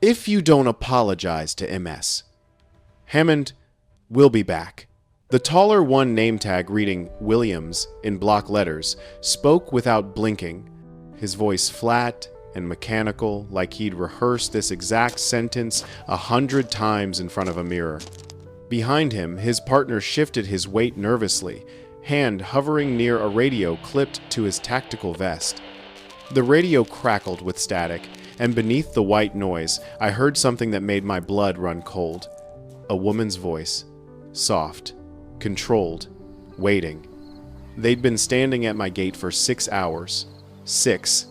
if you don't apologize to MS. Hammond, we'll be back. The taller one name tag reading Williams in block letters spoke without blinking, his voice flat and mechanical, like he'd rehearsed this exact sentence 100 times in front of a mirror. Behind him, his partner shifted his weight nervously, hand hovering near a radio clipped to his tactical vest. The radio crackled with static, and beneath the white noise, I heard something that made my blood run cold. A woman's voice, soft, controlled, waiting. They'd been standing at my gate for 6 hours. 6.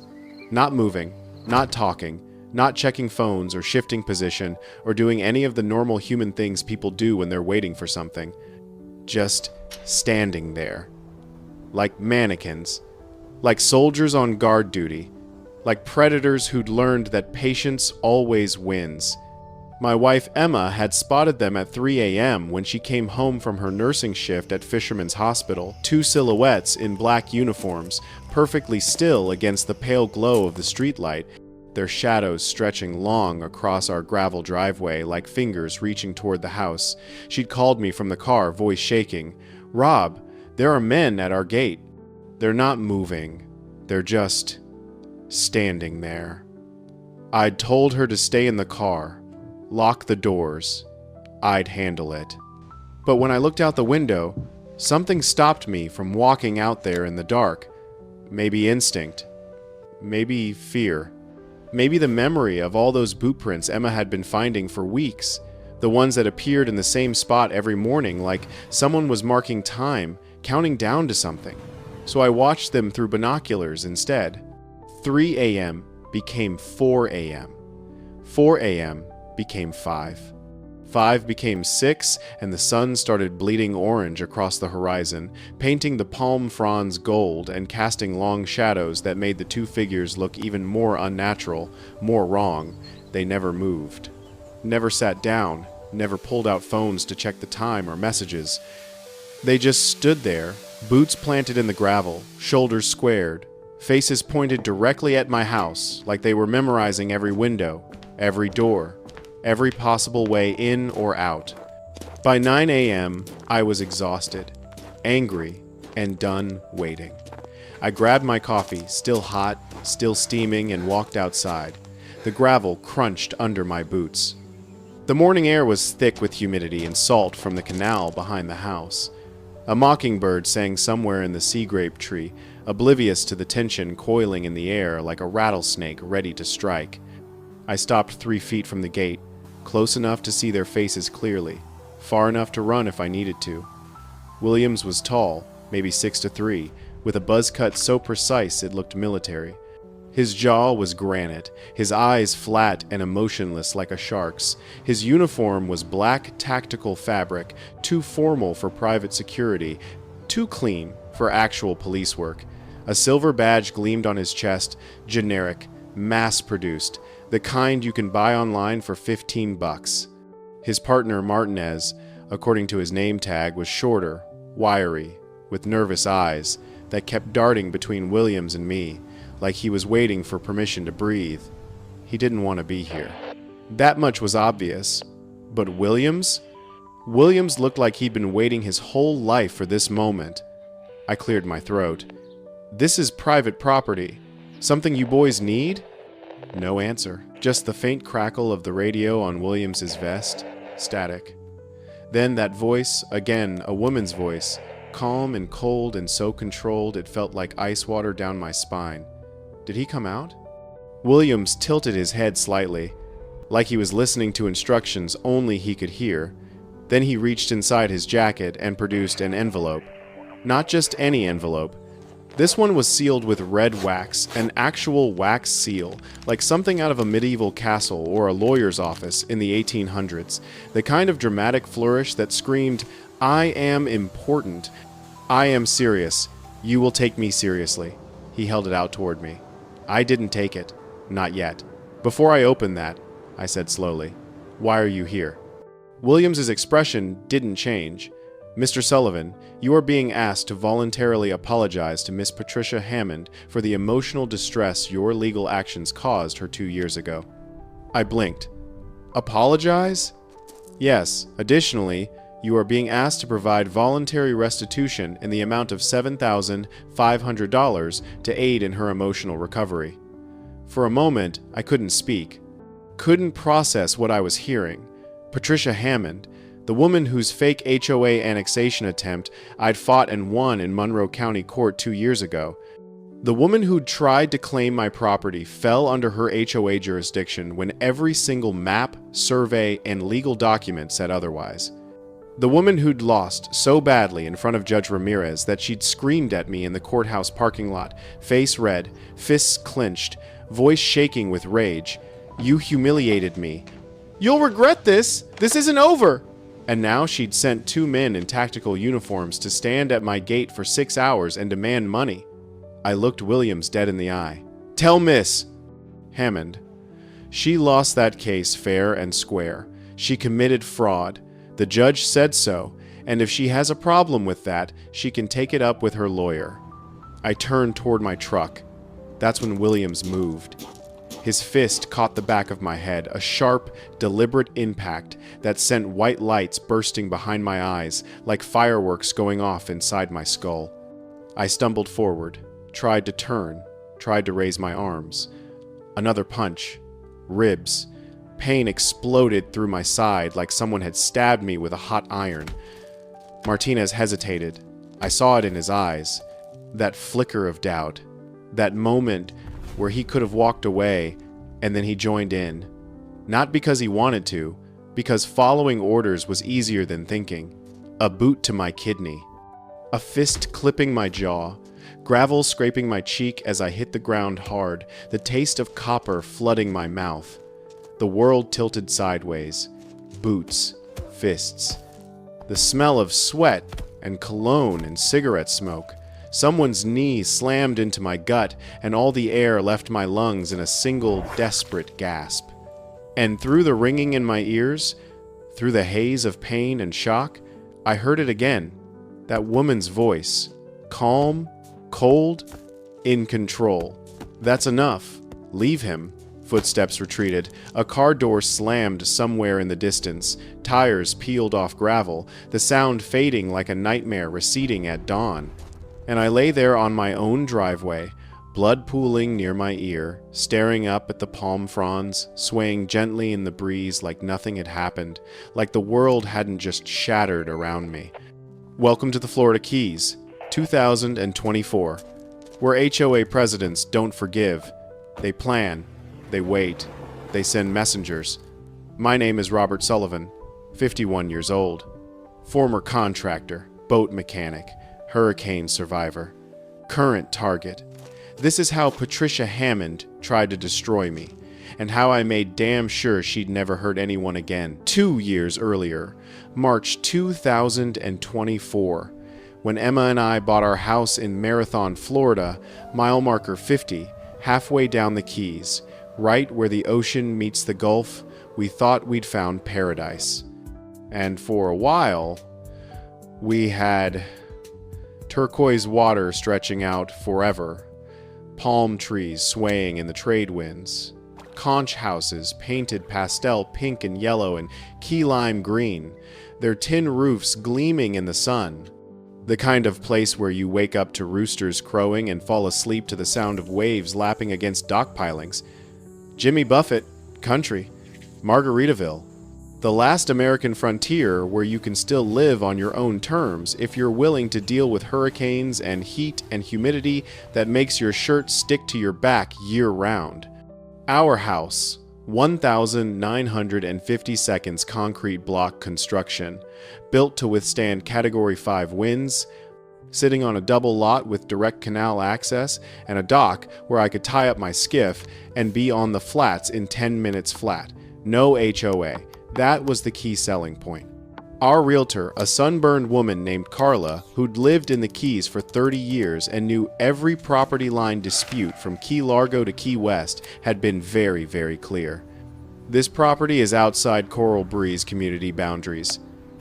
Not moving, not talking, not checking phones or shifting position or doing any of the normal human things people do when they're waiting for something. Just standing there. Like mannequins. Like soldiers on guard duty. Like predators who'd learned that patience always wins. My wife Emma had spotted them at 3 a.m. when she came home from her nursing shift at Fisherman's Hospital, 2 silhouettes in black uniforms, perfectly still against the pale glow of the streetlight, their shadows stretching long across our gravel driveway like fingers reaching toward the house. She'd called me from the car, voice shaking. "Rob, there are men at our gate. They're not moving. They're just standing there." I'd told her to stay in the car. Lock the doors. I'd handle it. But when I looked out the window, something stopped me from walking out there in the dark. Maybe instinct. Maybe fear. Maybe the memory of all those boot prints Emma had been finding for weeks. The ones that appeared in the same spot every morning, like someone was marking time, counting down to something. So I watched them through binoculars instead. 3 a.m. became 4 a.m. 4 a.m. became 5. 5 became 6, and the sun started bleeding orange across the horizon, painting the palm fronds gold and casting long shadows that made the two figures look even more unnatural, more wrong. They never moved. Never sat down, never pulled out phones to check the time or messages. They just stood there, boots planted in the gravel, shoulders squared, faces pointed directly at my house like they were memorizing every window, every door, every possible way in or out. By 9 a.m., I was exhausted, angry, and done waiting. I grabbed my coffee, still hot, still steaming, and walked outside. The gravel crunched under my boots. The morning air was thick with humidity and salt from the canal behind the house. A mockingbird sang somewhere in the sea grape tree, oblivious to the tension coiling in the air like a rattlesnake ready to strike. I stopped 3 feet from the gate, close enough to see their faces clearly, far enough to run if I needed to. Williams was tall, maybe 6'3", with a buzz cut so precise it looked military. His jaw was granite, his eyes flat and emotionless like a shark's. His uniform was black tactical fabric, too formal for private security, too clean for actual police work. A silver badge gleamed on his chest, generic, mass-produced, the kind you can buy online for $15. His partner, Martinez, according to his name tag, was shorter, wiry, with nervous eyes that kept darting between Williams and me, like he was waiting for permission to breathe. He didn't want to be here. That much was obvious. But Williams? Williams looked like he'd been waiting his whole life for this moment. I cleared my throat. "This is private property. Something you boys need?" No answer. Just the faint crackle of the radio on Williams's vest. Static. Then that voice, again a woman's voice, calm and cold and so controlled it felt like ice water down my spine. Did he come out? Williams tilted his head slightly, like he was listening to instructions only he could hear. Then he reached inside his jacket and produced an envelope. Not just any envelope. This one was sealed with red wax, an actual wax seal, like something out of a medieval castle or a lawyer's office in the 1800s. The kind of dramatic flourish that screamed, "I am important. I am serious. You will take me seriously." He held it out toward me. I didn't take it. Not yet. "Before I open that," I said slowly, "why are you here?" Williams's expression didn't change. "Mr. Sullivan, you are being asked to voluntarily apologize to Miss Patricia Hammond for the emotional distress your legal actions caused her 2 years ago." I blinked, Apologize? Yes, additionally, you are being asked to provide voluntary restitution in the amount of $7,500 to aid in her emotional recovery. For a moment, I couldn't speak. Couldn't process what I was hearing. Patricia Hammond, the woman whose fake HOA annexation attempt I'd fought and won in Monroe County Court 2 years ago. The woman who'd tried to claim my property fell under her HOA jurisdiction when every single map, survey, and legal document said otherwise. The woman who'd lost so badly in front of Judge Ramirez that she'd screamed at me in the courthouse parking lot, face red, fists clenched, voice shaking with rage. "You humiliated me. You'll regret this. This isn't over." And now she'd sent 2 men in tactical uniforms to stand at my gate for 6 hours and demand money. I looked Williams dead in the eye. "Tell Miss Hammond. She lost that case fair and square. She committed fraud. The judge said so, and if she has a problem with that, she can take it up with her lawyer." I turned toward my truck. That's when Williams moved. His fist caught the back of my head, a sharp, deliberate impact that sent white lights bursting behind my eyes like fireworks going off inside my skull. I stumbled forward, tried to turn, tried to raise my arms. Another punch. Ribs. Pain exploded through my side like someone had stabbed me with a hot iron. Martinez hesitated. I saw it in his eyes. That flicker of doubt. That moment where he could have walked away, and then he joined in. Not because he wanted to, because following orders was easier than thinking. A boot to my kidney. A fist clipping my jaw. Gravel scraping my cheek as I hit the ground hard, the taste of copper flooding my mouth. The world tilted sideways. Boots. Fists. The smell of sweat and cologne and cigarette smoke. Someone's knee slammed into my gut, and all the air left my lungs in a single, desperate gasp. And through the ringing in my ears, through the haze of pain and shock, I heard it again. That woman's voice. Calm, cold, in control. "That's enough. Leave him." Footsteps retreated. A car door slammed somewhere in the distance. Tires peeled off gravel, the sound fading like a nightmare receding at dawn. And I lay there on my own driveway, blood pooling near my ear, staring up at the palm fronds, swaying gently in the breeze like nothing had happened, like the world hadn't just shattered around me. Welcome to the Florida Keys, 2024, where HOA presidents don't forgive. They plan. They wait. They send messengers. My name is Robert Sullivan, 51 years old. Former contractor, boat mechanic, hurricane survivor. Current target. This is how Patricia Hammond tried to destroy me, and how I made damn sure she'd never hurt anyone again. 2 years earlier, March 2024, when Emma and I bought our house in Marathon, Florida, mile marker 50, halfway down the Keys. Right where the ocean meets the Gulf, we thought we'd found paradise. And for a while, we had turquoise water stretching out forever, palm trees swaying in the trade winds, conch houses painted pastel pink and yellow and key lime green, their tin roofs gleaming in the sun. The kind of place where you wake up to roosters crowing and fall asleep to the sound of waves lapping against dock pilings. Jimmy Buffett, country, Margaritaville, the last American frontier where you can still live on your own terms if you're willing to deal with hurricanes and heat and humidity that makes your shirt stick to your back year-round. Our house, 1,950 seconds concrete block construction, built to withstand Category 5 winds, sitting on a double lot with direct canal access and a dock where I could tie up my skiff and be on the flats in 10 minutes flat. No HOA. That was the key selling point. Our realtor, a sunburned woman named Carla, who'd lived in the Keys for 30 years and knew every property line dispute from Key Largo to Key West, had been very, very clear. This property is outside Coral Breeze community boundaries.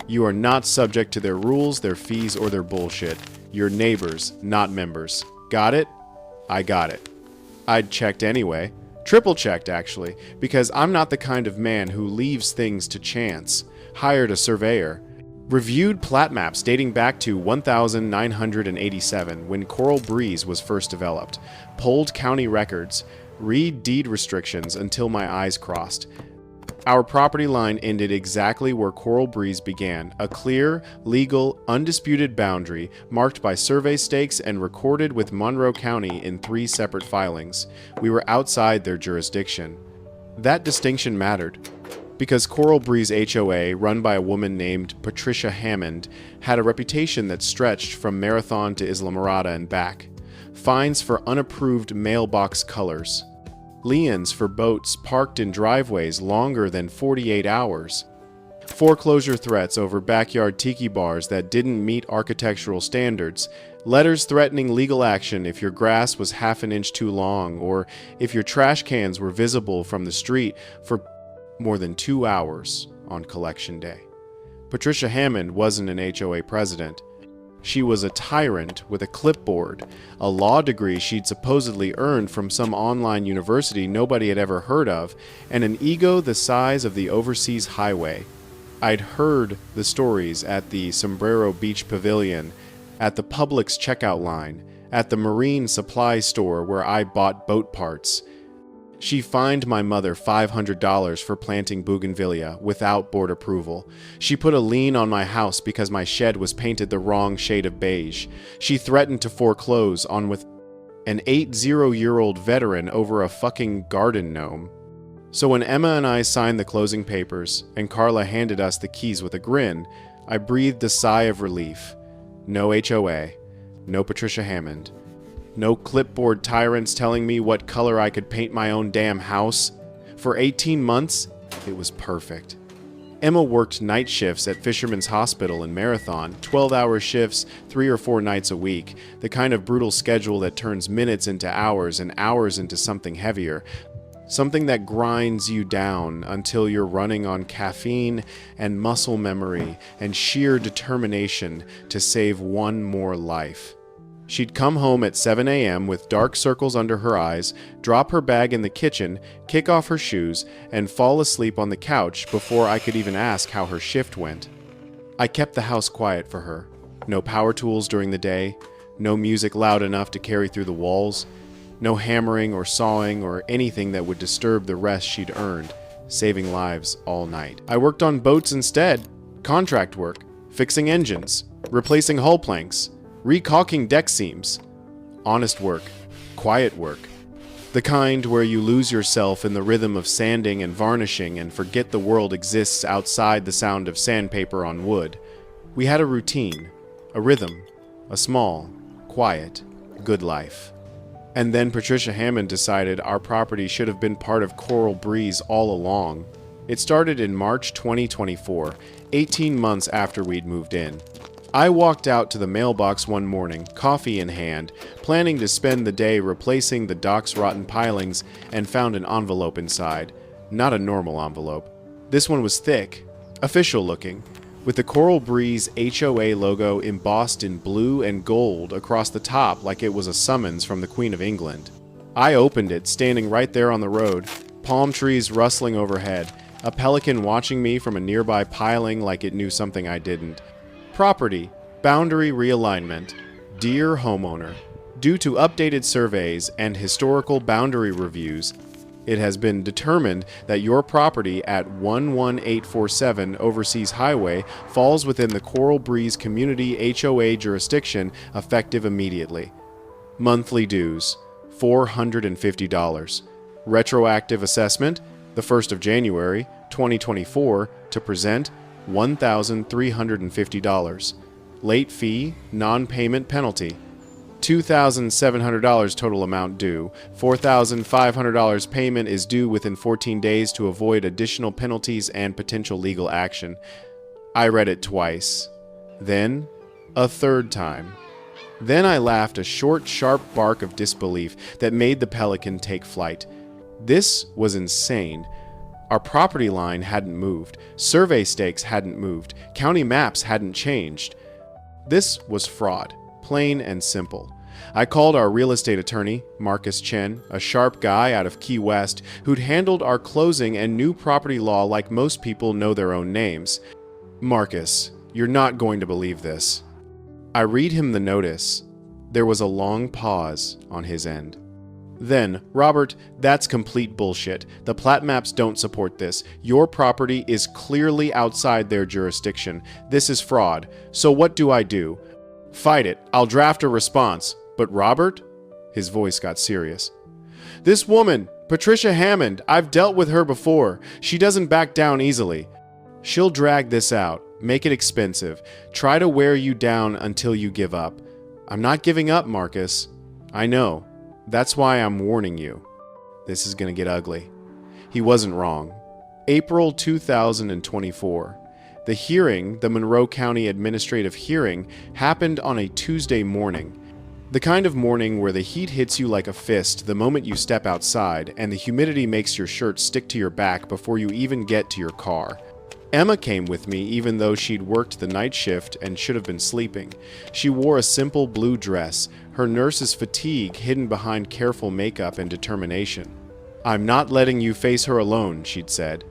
You are not subject to their rules, their fees, or their bullshit. You're neighbors, not members. Got it? I got it. I'd checked anyway. Triple checked, actually, because I'm not the kind of man who leaves things to chance. Hired a surveyor. Reviewed plat maps dating back to 1987 when Coral Breeze was first developed. Pulled county records. Read deed restrictions until my eyes crossed. Our property line ended exactly where Coral Breeze began, a clear, legal, undisputed boundary marked by survey stakes and recorded with Monroe County in 3 separate filings. We were outside their jurisdiction. That distinction mattered, because Coral Breeze HOA, run by a woman named Patricia Hammond, had a reputation that stretched from Marathon to Islamorada and back. Fines for unapproved mailbox colors. Liens for boats parked in driveways longer than 48 hours. Foreclosure threats over backyard tiki bars that didn't meet architectural standards. Letters threatening legal action if your grass was half an inch too long, or if your trash cans were visible from the street for more than 2 hours on collection day. Patricia Hammond wasn't an HOA president. She was a tyrant with a clipboard, a law degree she'd supposedly earned from some online university nobody had ever heard of, and an ego the size of the overseas highway. I'd heard the stories at the Sombrero Beach Pavilion, at the Publix checkout line, at the marine supply store where I bought boat parts. She fined my mother $500 for planting bougainvillea without board approval. She put a lien on my house because my shed was painted the wrong shade of beige. She threatened to foreclose on with an 80-year-old veteran over a fucking garden gnome. So when Emma and I signed the closing papers and Carla handed us the keys with a grin, I breathed a sigh of relief. No HOA, no Patricia Hammond. No clipboard tyrants telling me what color I could paint my own damn house. For 18 months, it was perfect. Emma worked night shifts at Fisherman's Hospital in Marathon, 12-hour shifts 3 or 4 nights a week, the kind of brutal schedule that turns minutes into hours and hours into something heavier, something that grinds you down until you're running on caffeine and muscle memory and sheer determination to save one more life. She'd come home at 7 a.m. with dark circles under her eyes, drop her bag in the kitchen, kick off her shoes, and fall asleep on the couch before I could even ask how her shift went. I kept the house quiet for her. No power tools during the day, no music loud enough to carry through the walls, no hammering or sawing or anything that would disturb the rest she'd earned, saving lives all night. I worked on boats instead, contract work, fixing engines, replacing hull planks, recaulking deck seams. Honest work, quiet work. The kind where you lose yourself in the rhythm of sanding and varnishing and forget the world exists outside the sound of sandpaper on wood. We had a routine, a rhythm, a small, quiet, good life. And then Patricia Hammond decided our property should have been part of Coral Breeze all along. It started in March 2024, 18 months after we'd moved in. I walked out to the mailbox one morning, coffee in hand, planning to spend the day replacing the dock's rotten pilings, and found an envelope inside. Not a normal envelope. This one was thick, official looking, with the Coral Breeze HOA logo embossed in blue and gold across the top like it was a summons from the Queen of England. I opened it, standing right there on the road, palm trees rustling overhead, a pelican watching me from a nearby piling like it knew something I didn't. Property, boundary realignment. Dear homeowner, due to updated surveys and historical boundary reviews, it has been determined that your property at 11847 Overseas Highway falls within the Coral Breeze Community HOA jurisdiction effective immediately. Monthly dues, $450. Retroactive assessment, the 1st of January, 2024, to present, $1,350. Late fee, non-payment penalty. $2,700 total amount due. $4,500 payment is due within 14 days to avoid additional penalties and potential legal action. I read it twice. Then, a third time. Then I laughed a short, sharp bark of disbelief that made the pelican take flight. This was insane. Our property line hadn't moved, survey stakes hadn't moved, county maps hadn't changed. This was fraud, plain and simple. I called our real estate attorney, Marcus Chen, a sharp guy out of Key West who'd handled our closing and knew property law like most people know their own names. Marcus, you're not going to believe this. I read him the notice. There was a long pause on his end. Then, Robert, that's complete bullshit. The plat maps don't support this. Your property is clearly outside their jurisdiction. This is fraud. So what do I do? Fight it. I'll draft a response. But Robert? His voice got serious. This woman, Patricia Hammond, I've dealt with her before. She doesn't back down easily. She'll drag this out, make it expensive, try to wear you down until you give up. I'm not giving up, Marcus. I know. That's why I'm warning you. This is going to get ugly. He wasn't wrong. April 2024. The hearing, the Monroe County Administrative Hearing, happened on a Tuesday morning. The kind of morning where the heat hits you like a fist the moment you step outside and the humidity makes your shirt stick to your back before you even get to your car. Emma came with me even though she'd worked the night shift and should have been sleeping. She wore a simple blue dress, her nurse's fatigue hidden behind careful makeup and determination. I'm not letting you face her alone, she'd said.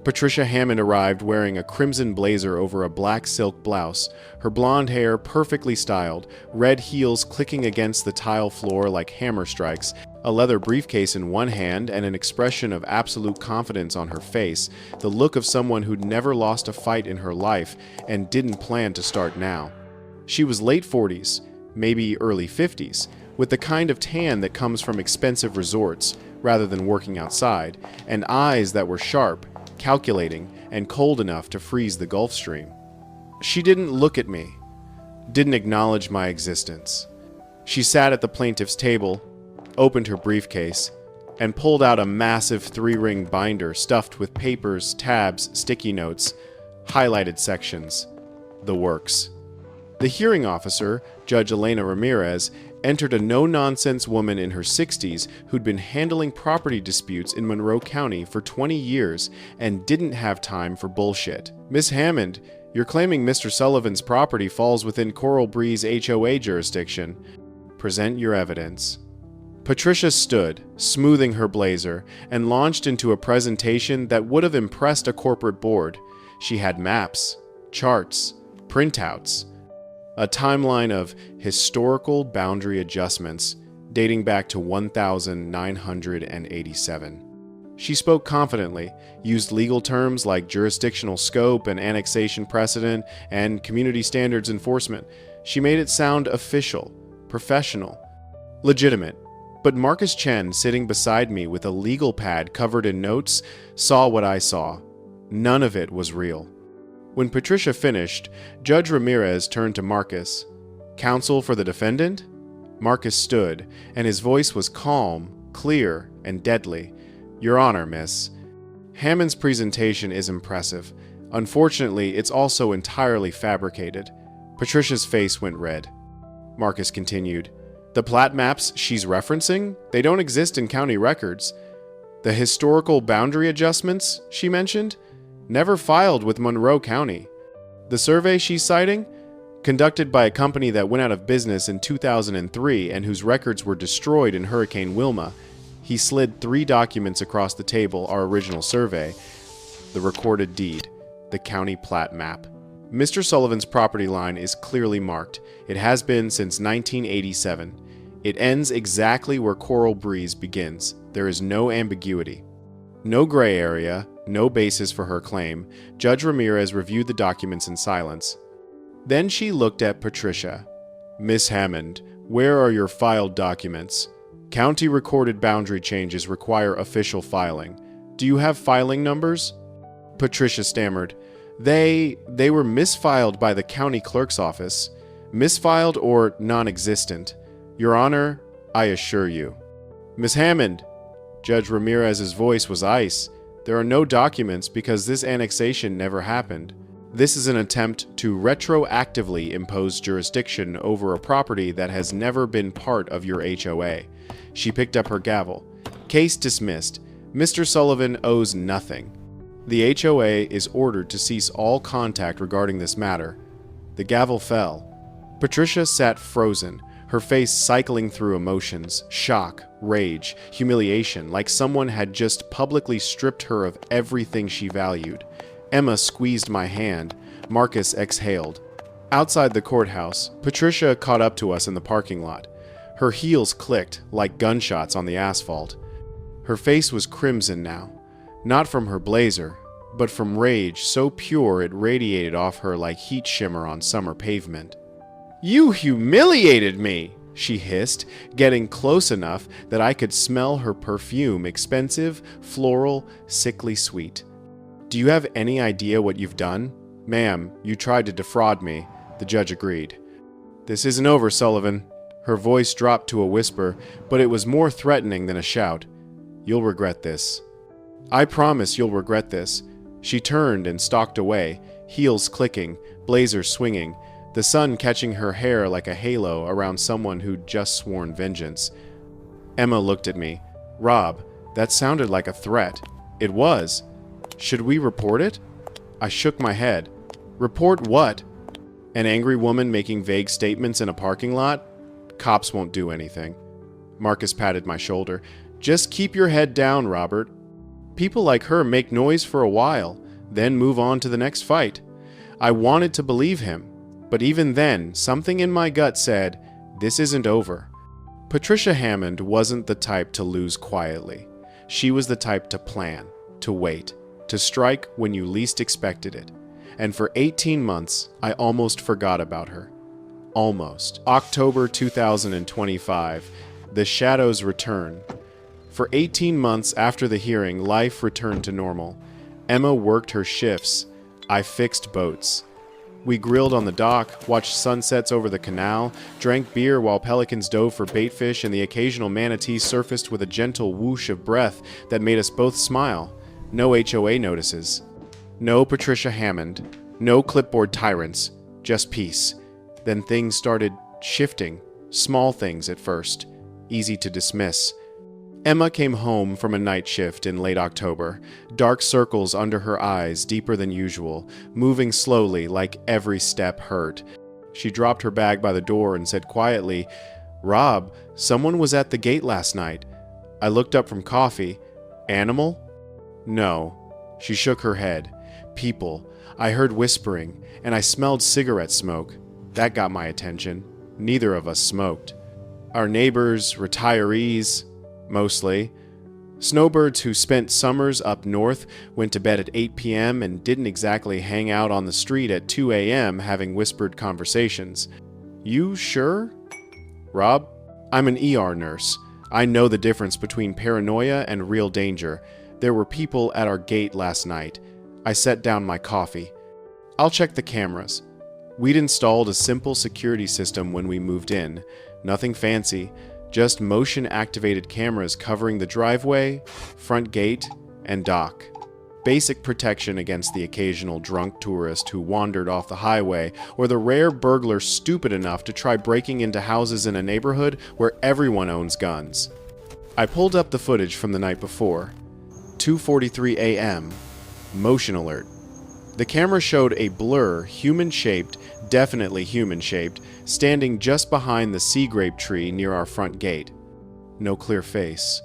Patricia Hammond arrived wearing a crimson blazer over a black silk blouse, her blonde hair perfectly styled, red heels clicking against the tile floor like hammer strikes, a leather briefcase in one hand and an expression of absolute confidence on her face, the look of someone who'd never lost a fight in her life and didn't plan to start now. She was late 40s, maybe early 50s, with the kind of tan that comes from expensive resorts rather than working outside, and eyes that were sharp, calculating, and cold enough to freeze the Gulf Stream. She didn't look at me, didn't acknowledge my existence. She sat at the plaintiff's table, opened her briefcase, and pulled out a massive 3-ring binder stuffed with papers, tabs, sticky notes, highlighted sections. The works. The hearing officer, Judge Elena Ramirez, entered a no-nonsense woman in her 60s who'd been handling property disputes in Monroe County for 20 years and didn't have time for bullshit. Miss Hammond, you're claiming Mr. Sullivan's property falls within Coral Breeze HOA jurisdiction. Present your evidence. Patricia stood, smoothing her blazer, and launched into a presentation that would have impressed a corporate board. She had maps, charts, printouts, a timeline of historical boundary adjustments dating back to 1987. She spoke confidently, used legal terms like jurisdictional scope and annexation precedent and community standards enforcement. She made it sound official, professional, legitimate. But Marcus Chen, sitting beside me with a legal pad covered in notes, saw what I saw. None of it was real. When Patricia finished, Judge Ramirez turned to Marcus. Counsel for the defendant? Marcus stood, and his voice was calm, clear, and deadly. Your Honor, Miss. Hammond's presentation is impressive. Unfortunately, it's also entirely fabricated. Patricia's face went red. Marcus continued. The plat maps she's referencing, they don't exist in county records. The historical boundary adjustments she mentioned, never filed with Monroe County. The survey she's citing, conducted by a company that went out of business in 2003 and whose records were destroyed in Hurricane Wilma. He slid 3 documents across the table, our original survey, the recorded deed, the county plat map. Mr. Sullivan's property line is clearly marked. It has been since 1987. It ends exactly where Coral Breeze begins. There is no ambiguity. No gray area, no basis for her claim. Judge Ramirez reviewed the documents in silence. Then she looked at Patricia. Miss Hammond, where are your filed documents? County recorded boundary changes require official filing. Do you have filing numbers? Patricia stammered. They were misfiled by the county clerk's office. Misfiled or non-existent. Your Honor, I assure you. Miss Hammond, Judge Ramirez's voice was ice. There are no documents because this annexation never happened. This is an attempt to retroactively impose jurisdiction over a property that has never been part of your HOA. She picked up her gavel. Case dismissed. Mr. Sullivan owes nothing. The HOA is ordered to cease all contact regarding this matter. The gavel fell. Patricia sat frozen, her face cycling through emotions, shock, rage, humiliation, like someone had just publicly stripped her of everything she valued. Emma squeezed my hand. Marcus exhaled. Outside the courthouse, Patricia caught up to us in the parking lot. Her heels clicked like gunshots on the asphalt. Her face was crimson now, not from her blazer, but from rage so pure it radiated off her like heat shimmer on summer pavement. "You humiliated me!" she hissed, getting close enough that I could smell her perfume, expensive, floral, sickly sweet. "Do you have any idea what you've done?" "Ma'am, you tried to defraud me," the judge agreed. "This isn't over, Sullivan." Her voice dropped to a whisper, but it was more threatening than a shout. "You'll regret this. I promise you'll regret this." She turned and stalked away, heels clicking, blazer swinging, the sun catching her hair like a halo around someone who'd just sworn vengeance. Emma looked at me. "Rob, that sounded like a threat." "It was. Should we report it?" I shook my head. "Report what? An angry woman making vague statements in a parking lot? Cops won't do anything." Marcus patted my shoulder. "Just keep your head down, Robert. People like her make noise for a while, then move on to the next fight." I wanted to believe him, but even then, something in my gut said, this isn't over. Patricia Hammond wasn't the type to lose quietly. She was the type to plan, to wait, to strike when you least expected it. And for 18 months, I almost forgot about her. Almost. October 2025. The shadows return. For 18 months after the hearing, life returned to normal. Emma worked her shifts. I fixed boats. We grilled on the dock, watched sunsets over the canal, drank beer while pelicans dove for baitfish, and the occasional manatee surfaced with a gentle whoosh of breath that made us both smile. No HOA notices. No Patricia Hammond. No clipboard tyrants. Just peace. Then things started shifting. Small things at first. Easy to dismiss. Emma came home from a night shift in late October, dark circles under her eyes deeper than usual, moving slowly like every step hurt. She dropped her bag by the door and said quietly, "Rob, someone was at the gate last night." I looked up from coffee. "Animal?" "No." She shook her head. "People. I heard whispering, and I smelled cigarette smoke. That got my attention. Neither of us smoked. Our neighbors, retirees, mostly. Snowbirds who spent summers up north, went to bed at 8 p.m. and didn't exactly hang out on the street at 2 a.m. having whispered conversations. You sure? Rob, I'm an ER nurse. I know the difference between paranoia and real danger. There were people at our gate last night. I set down my coffee. I'll check the cameras. We'd installed a simple security system when we moved in. Nothing fancy. Just motion-activated cameras covering the driveway, front gate, and dock. Basic protection against the occasional drunk tourist who wandered off the highway, or the rare burglar stupid enough to try breaking into houses in a neighborhood where everyone owns guns. I pulled up the footage from the night before. 2:43 a.m. Motion alert. The camera showed a blur, human-shaped, definitely human-shaped, standing just behind the sea grape tree near our front gate. No clear face.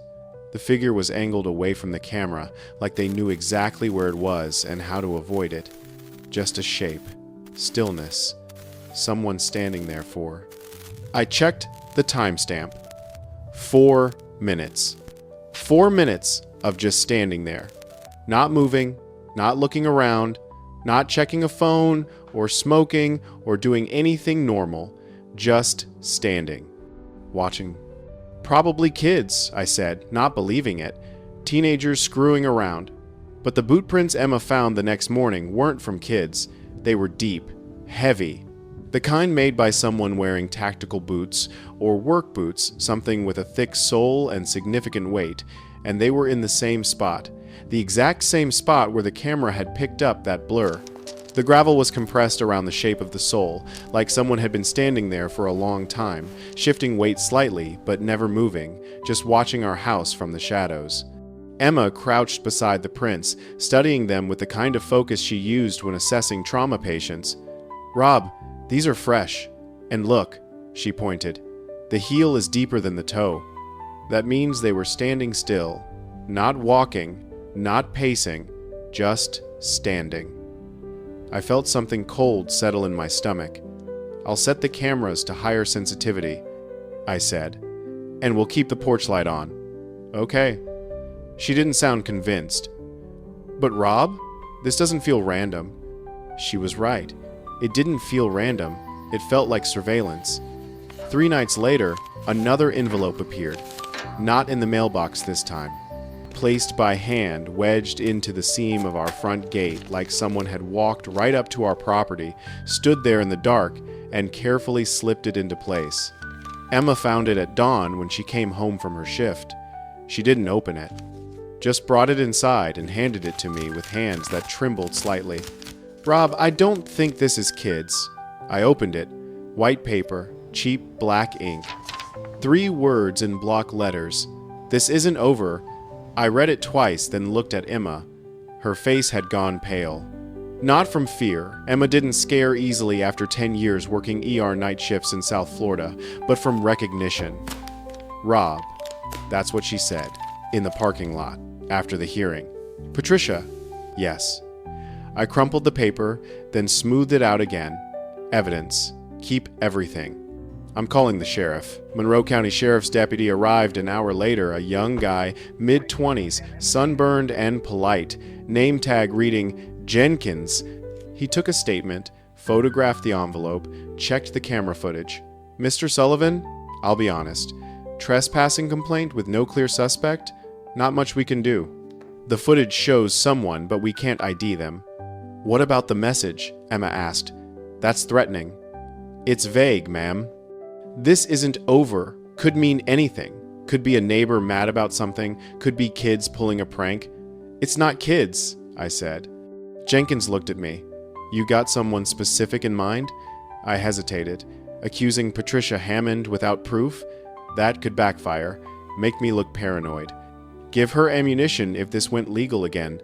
The figure was angled away from the camera, like they knew exactly where it was and how to avoid it. Just a shape. Stillness. Someone standing there for. I checked the timestamp. 4 minutes. 4 minutes of just standing there. Not moving, not looking around, not checking a phone, or smoking, or doing anything normal. Just standing. Watching. Probably kids, I said, not believing it. Teenagers screwing around. But the boot prints Emma found the next morning weren't from kids. They were deep, heavy. The kind made by someone wearing tactical boots, or work boots, something with a thick sole and significant weight, and they were in the same spot. The exact same spot where the camera had picked up that blur. The gravel was compressed around the shape of the sole, like someone had been standing there for a long time, shifting weight slightly, but never moving, just watching our house from the shadows. Emma crouched beside the prints, studying them with the kind of focus she used when assessing trauma patients. "Rob, these are fresh. And look," she pointed. The heel is deeper than the toe. That means they were standing still, not walking, not pacing, just standing. I felt something cold settle in my stomach. "I'll set the cameras to higher sensitivity," I said, "and we'll keep the porch light on." "Okay." She didn't sound convinced. "But Rob, this doesn't feel random." She was right. It didn't feel random. It felt like surveillance. 3 nights later, another envelope appeared. Not in the mailbox this time. Placed by hand, wedged into the seam of our front gate like someone had walked right up to our property, stood there in the dark, and carefully slipped it into place. Emma found it at dawn when she came home from her shift. She didn't open it. Just brought it inside and handed it to me with hands that trembled slightly. "Rob, I don't think this is kids." I opened it. White paper, cheap black ink. 3 words in block letters. "This isn't over." I read it twice, then looked at Emma. Her face had gone pale. Not from fear. Emma didn't scare easily after 10 years working ER night shifts in South Florida, but from recognition. "Rob," that's what she said, in the parking lot, after the hearing. "Patricia." "Yes." I crumpled the paper, then smoothed it out again. "Evidence. Keep everything." "I'm calling the sheriff." Monroe County Sheriff's deputy arrived an hour later, a young guy, mid-20s, sunburned and polite, name tag reading Jenkins. He took a statement, photographed the envelope, checked the camera footage. "Mr. Sullivan, I'll be honest. Trespassing complaint with no clear suspect? Not much we can do. The footage shows someone, but we can't ID them." "What about the message?" Emma asked. "That's threatening." "It's vague, ma'am." "This isn't over. Could mean anything. Could be a neighbor mad about something. Could be kids pulling a prank." "It's not kids," I said. Jenkins looked at me. "You got someone specific in mind?" I hesitated. Accusing Patricia Hammond without proof? That could backfire. Make me look paranoid. Give her ammunition if this went legal again.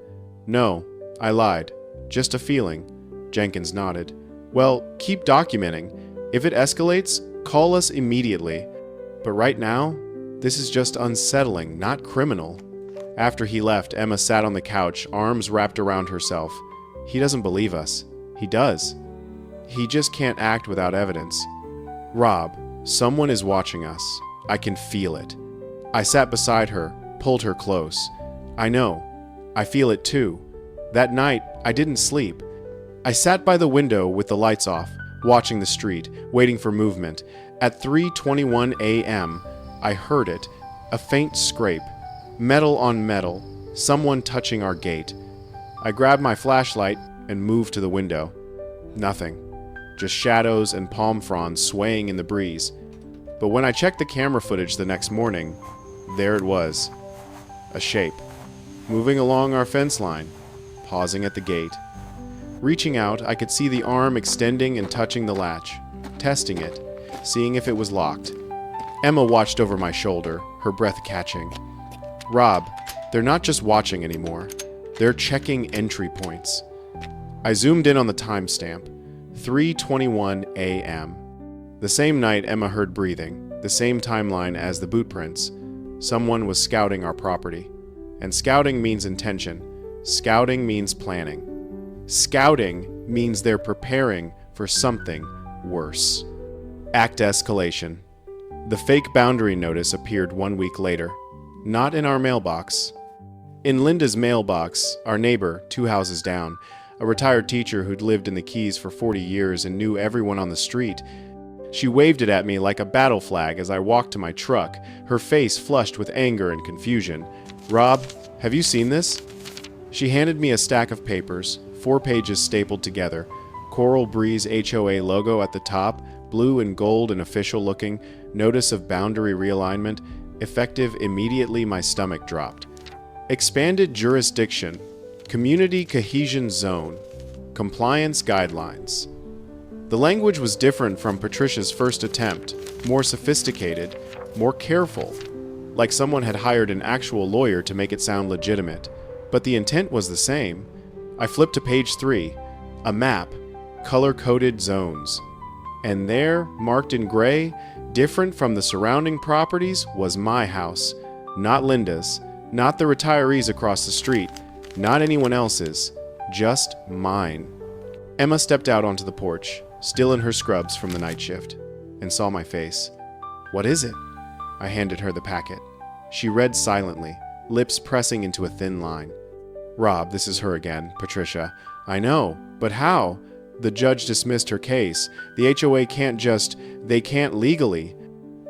"No, I lied. Just a feeling." Jenkins nodded. "Well, keep documenting. If it escalates, call us immediately. But right now, this is just unsettling, not criminal." After he left, Emma sat on the couch, arms wrapped around herself. "He doesn't believe us." "He does. He just can't act without evidence." "Rob, someone is watching us. I can feel it." I sat beside her, pulled her close. "I know. I feel it too. That night, I didn't sleep. I sat by the window with the lights off, watching the street, waiting for movement. At 3:21 a.m., I heard it, a faint scrape, metal on metal, someone touching our gate. I grabbed my flashlight and moved to the window. Nothing, just shadows and palm fronds swaying in the breeze. But when I checked the camera footage the next morning, there it was, a shape, moving along our fence line, pausing at the gate. Reaching out, I could see the arm extending and touching the latch, testing it, seeing if it was locked. Emma watched over my shoulder, her breath catching. "Rob, they're not just watching anymore. They're checking entry points." I zoomed in on the timestamp, 3:21 a.m. The same night Emma heard breathing, the same timeline as the boot prints. Someone was scouting our property. And scouting means intention. Scouting means planning. Scouting means they're preparing for something worse. Act escalation. The fake boundary notice appeared 1 week later. Not in our mailbox. In Linda's mailbox, our neighbor, 2 houses down, a retired teacher who'd lived in the Keys for 40 years and knew everyone on the street. She waved it at me like a battle flag as I walked to my truck, her face flushed with anger and confusion. "Rob, have you seen this?" She handed me a stack of papers, 4 pages stapled together, Coral Breeze HOA logo at the top, blue and gold and official looking, notice of boundary realignment, effective immediately. My stomach dropped. Expanded jurisdiction, community cohesion zone, compliance guidelines. The language was different from Patricia's first attempt, more sophisticated, more careful, like someone had hired an actual lawyer to make it sound legitimate. But the intent was the same. I flipped to page 3, a map, color-coded zones. And there, marked in gray, Different from the surrounding properties was my house, not Linda's, not the retirees across the street, not anyone else's, just mine. Emma stepped out onto the porch, still in her scrubs from the night shift, and saw my face. "What is it?" I handed her the packet. She read silently, lips pressing into a thin line. "Rob, this is her again, Patricia. I know, but how? The judge dismissed her case. The HOA they can't legally,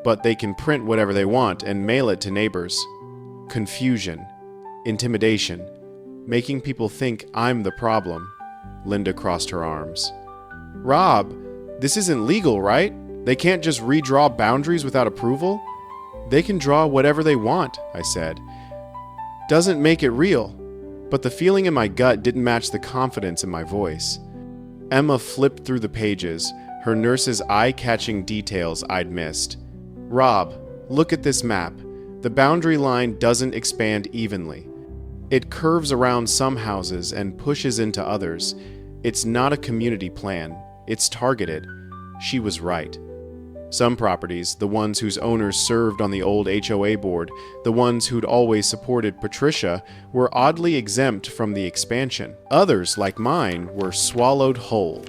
but they can print whatever they want and mail it to neighbors. Confusion, intimidation, making people think I'm the problem." Linda crossed her arms. "Rob, this isn't legal, right? They can't just redraw boundaries without approval?" "They can draw whatever they want," I said. "Doesn't make it real." But the feeling in my gut didn't match the confidence in my voice. Emma flipped through the pages, her nurse's eye-catching details I'd missed. "Rob, look at this map. The boundary line doesn't expand evenly. It curves around some houses and pushes into others. It's not a community plan. It's targeted." She was right. Some properties, the ones whose owners served on the old HOA board, the ones who'd always supported Patricia, were oddly exempt from the expansion. Others, like mine, were swallowed whole.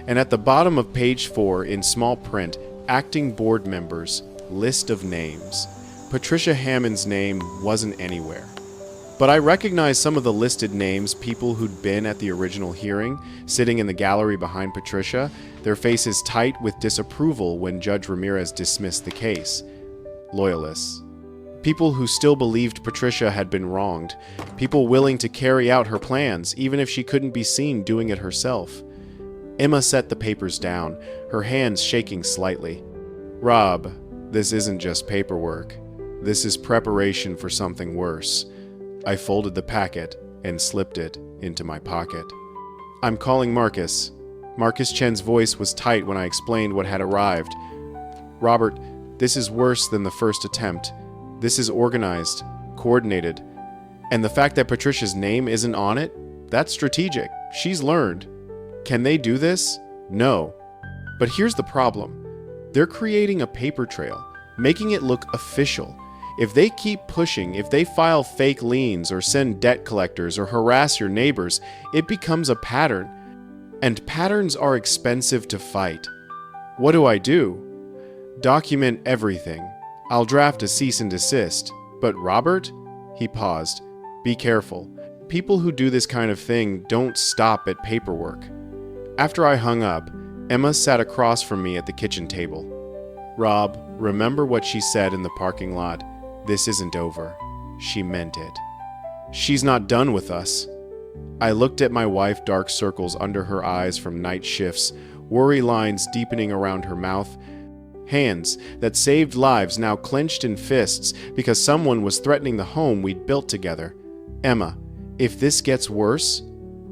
And at the bottom of page 4, in small print, acting board members, list of names. Patricia Hammond's name wasn't anywhere. But I recognized some of the listed names, people who'd been at the original hearing, sitting in the gallery behind Patricia, their faces tight with disapproval when Judge Ramirez dismissed the case. Loyalists. People who still believed Patricia had been wronged. People willing to carry out her plans, even if she couldn't be seen doing it herself. Emma set the papers down, her hands shaking slightly. "Rob, this isn't just paperwork. This is preparation for something worse." I folded the packet and slipped it into my pocket. "I'm calling Marcus." Marcus Chen's voice was tight when I explained what had arrived. "Robert, this is worse than the first attempt. This is organized, coordinated. And the fact that Patricia's name isn't on it, that's strategic. She's learned. Can they do this? No. But here's the problem. They're creating a paper trail, making it look official. If they keep pushing, if they file fake liens or send debt collectors or harass your neighbors, it becomes a pattern. And patterns are expensive to fight. What do? Document everything. I'll draft a cease and desist. But Robert?" He paused. "Be careful. People who do this kind of thing don't stop at paperwork." After I hung up, Emma sat across from me at the kitchen table. "Rob, remember what she said in the parking lot. This isn't over. She meant it. She's not done with us." I looked at my wife, dark circles under her eyes from night shifts, worry lines deepening around her mouth, hands that saved lives now clenched in fists because someone was threatening the home we'd built together. "Emma, if this gets worse—"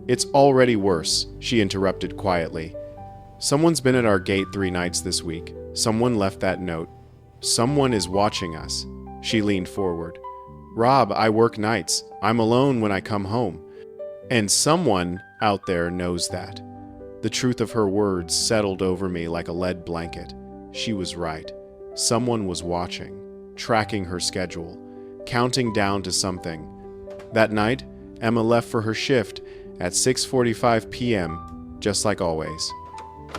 "It's already worse," she interrupted quietly. "Someone's been at our gate 3 nights this week. Someone left that note. Someone is watching us." She leaned forward. "Rob, I work nights. I'm alone when I come home. And someone out there knows that." The truth of her words settled over me like a lead blanket. She was right. Someone was watching, tracking her schedule, counting down to something. That night, Emma left for her shift at 6:45 p.m., just like always.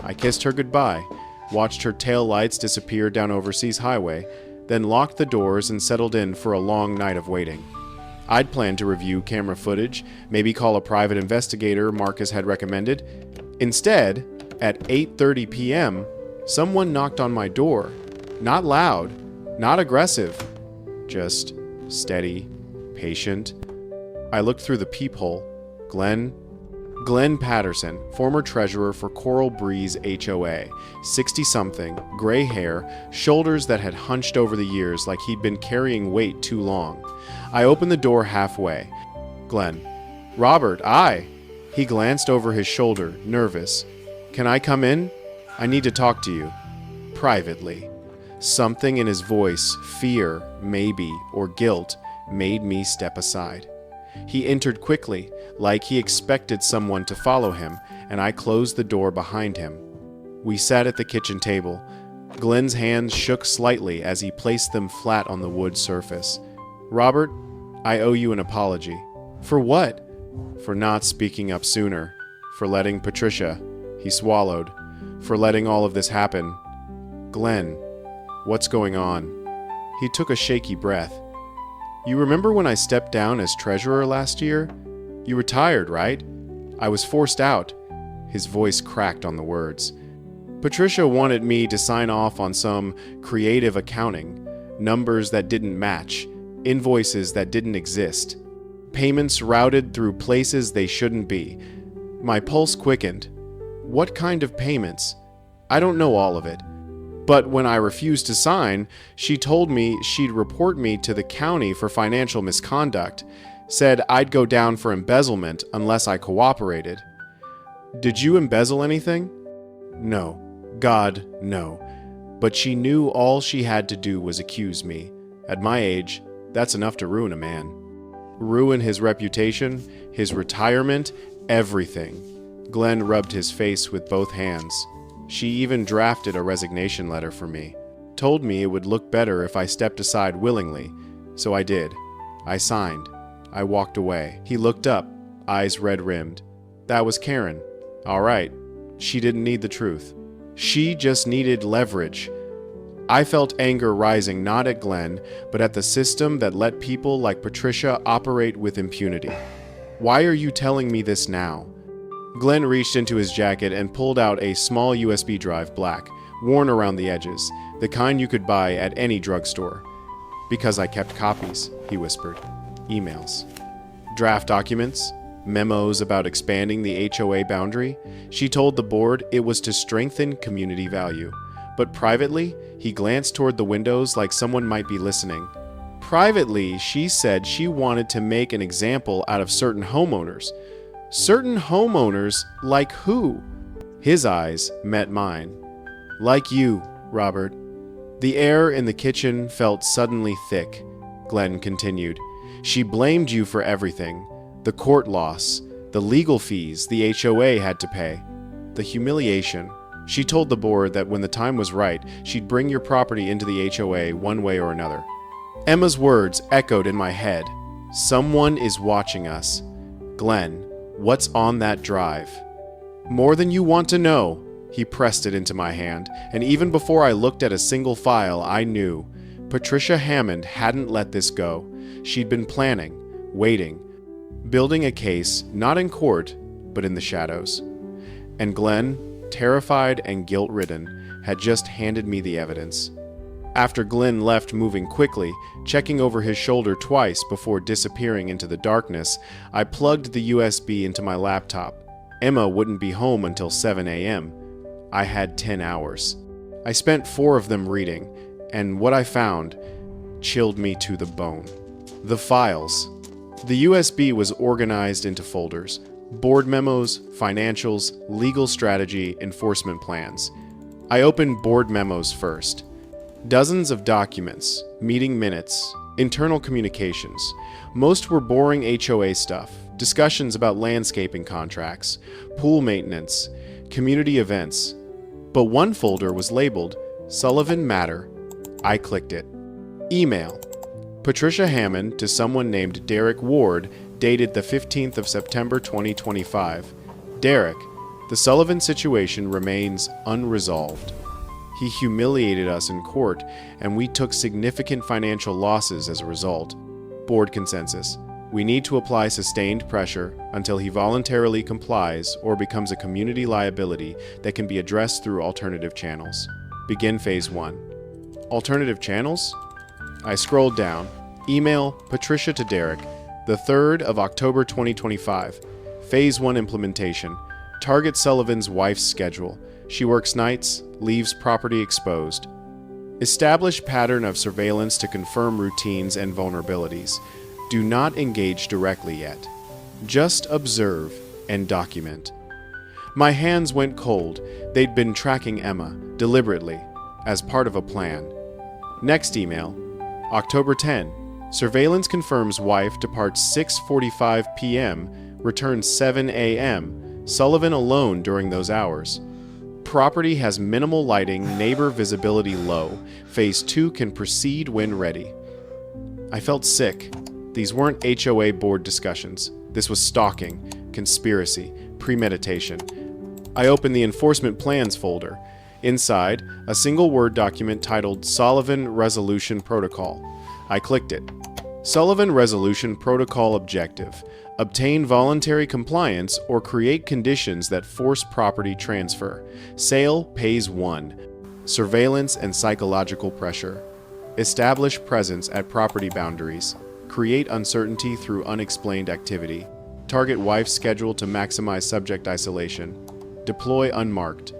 I kissed her goodbye, watched her tail lights disappear down Overseas Highway, then locked the doors and settled in for a long night of waiting. I'd planned to review camera footage, maybe call a private investigator Marcus had recommended. Instead, at 8:30 p.m., someone knocked on my door. Not loud, not aggressive, just steady, patient. I looked through the peephole. Glenn Patterson, former treasurer for Coral Breeze HOA, 60-something, gray hair, shoulders that had hunched over the years like he'd been carrying weight too long. I opened the door halfway. "Glenn." "Robert, aye." He glanced over his shoulder, nervous. "Can I come in? I need to talk to you. Privately." Something in his voice, fear, maybe, or guilt, made me step aside. He entered quickly, like he expected someone to follow him, and I closed the door behind him. We sat at the kitchen table. Glenn's hands shook slightly as he placed them flat on the wood surface. "Robert, I owe you an apology." "For what?" "For not speaking up sooner. For letting Patricia," he swallowed, "for letting all of this happen." "Glenn, what's going on?" He took a shaky breath. "You remember when I stepped down as treasurer last year? You retired, right? I was forced out." His voice cracked on the words. "Patricia wanted me to sign off on some creative accounting, numbers that didn't match, invoices that didn't exist, payments routed through places they shouldn't be." My pulse quickened. "What kind of payments?" "I don't know all of it. But when I refused to sign, she told me she'd report me to the county for financial misconduct, said I'd go down for embezzlement unless I cooperated." "Did you embezzle anything?" "No. God, no. But she knew all she had to do was accuse me. At my age, that's enough to ruin a man. Ruin his reputation, his retirement, everything." Glenn rubbed his face with both hands. "She even drafted a resignation letter for me. Told me it would look better if I stepped aside willingly. So I did. I signed. I walked away." He looked up, eyes red-rimmed. "That was Karen. All right. She didn't need the truth. She just needed leverage." I felt anger rising not at Glenn, but at the system that let people like Patricia operate with impunity. "Why are you telling me this now?" Glenn reached into his jacket and pulled out a small USB drive, black, worn around the edges, the kind you could buy at any drugstore. "Because I kept copies," he whispered. "Emails. Draft documents. Memos about expanding the HOA boundary." She told the board it was to strengthen community value. But privately, he glanced toward the windows like someone might be listening. Privately, she said she wanted to make an example out of certain homeowners. "Certain homeowners? Like who?" His eyes met mine. "Like you, Robert." The air in the kitchen felt suddenly thick. Glenn continued. "She blamed you for everything. The court loss, the legal fees the HOA had to pay, the humiliation. She told the board that when the time was right, she'd bring your property into the HOA one way or another." Emma's words echoed in my head. "Someone is watching us." "Glenn, what's on that drive?" "More than you want to know." He pressed it into my hand, and even before I looked at a single file, I knew. Patricia Hammond hadn't let this go. She'd been planning, waiting, building a case, not in court, but in the shadows. And Glenn, terrified and guilt-ridden, had just handed me the evidence. After Glenn left moving quickly, checking over his shoulder twice before disappearing into the darkness, I plugged the USB into my laptop. Emma wouldn't be home until 7 a.m. I had 10 hours. I spent 4 of them reading, and what I found chilled me to the bone. The files. The USB was organized into folders: board memos, financials, legal strategy, enforcement plans. I opened board memos first. Dozens of documents, meeting minutes, internal communications. Most were boring HOA stuff, discussions about landscaping contracts, pool maintenance, community events. But one folder was labeled Sullivan Matter. I clicked it. Email. Patricia Hammond to someone named Derek Ward, dated the 15th of September 2025. Derek, the Sullivan situation remains unresolved. He humiliated us in court, and we took significant financial losses as a result. Board consensus. We need to apply sustained pressure until he voluntarily complies or becomes a community liability that can be addressed through alternative channels. Begin Phase 1. Alternative channels? I scrolled down. Email Patricia to Derek, the 3rd of October 2025. Phase 1 implementation. Target Sullivan's wife's schedule. She works nights, leaves property exposed. Establish pattern of surveillance to confirm routines and vulnerabilities. Do not engage directly yet. Just observe and document. My hands went cold. They'd been tracking Emma, deliberately, as part of a plan. Next email. October 10. Surveillance confirms wife departs 6:45 p.m., returns 7 a.m., Sullivan alone during those hours. Property has minimal lighting, neighbor visibility low. Phase 2 can proceed when ready. I felt sick. These weren't HOA board discussions. This was stalking, conspiracy, premeditation. I opened the enforcement plans folder. Inside, a single Word document titled Sullivan Resolution Protocol. I clicked it. Sullivan Resolution Protocol Objective: obtain voluntary compliance or create conditions that force property transfer. Sale pays 1. Surveillance and psychological pressure. Establish presence at property boundaries. Create uncertainty through unexplained activity. Target wife schedule to maximize subject isolation. Deploy unmarked.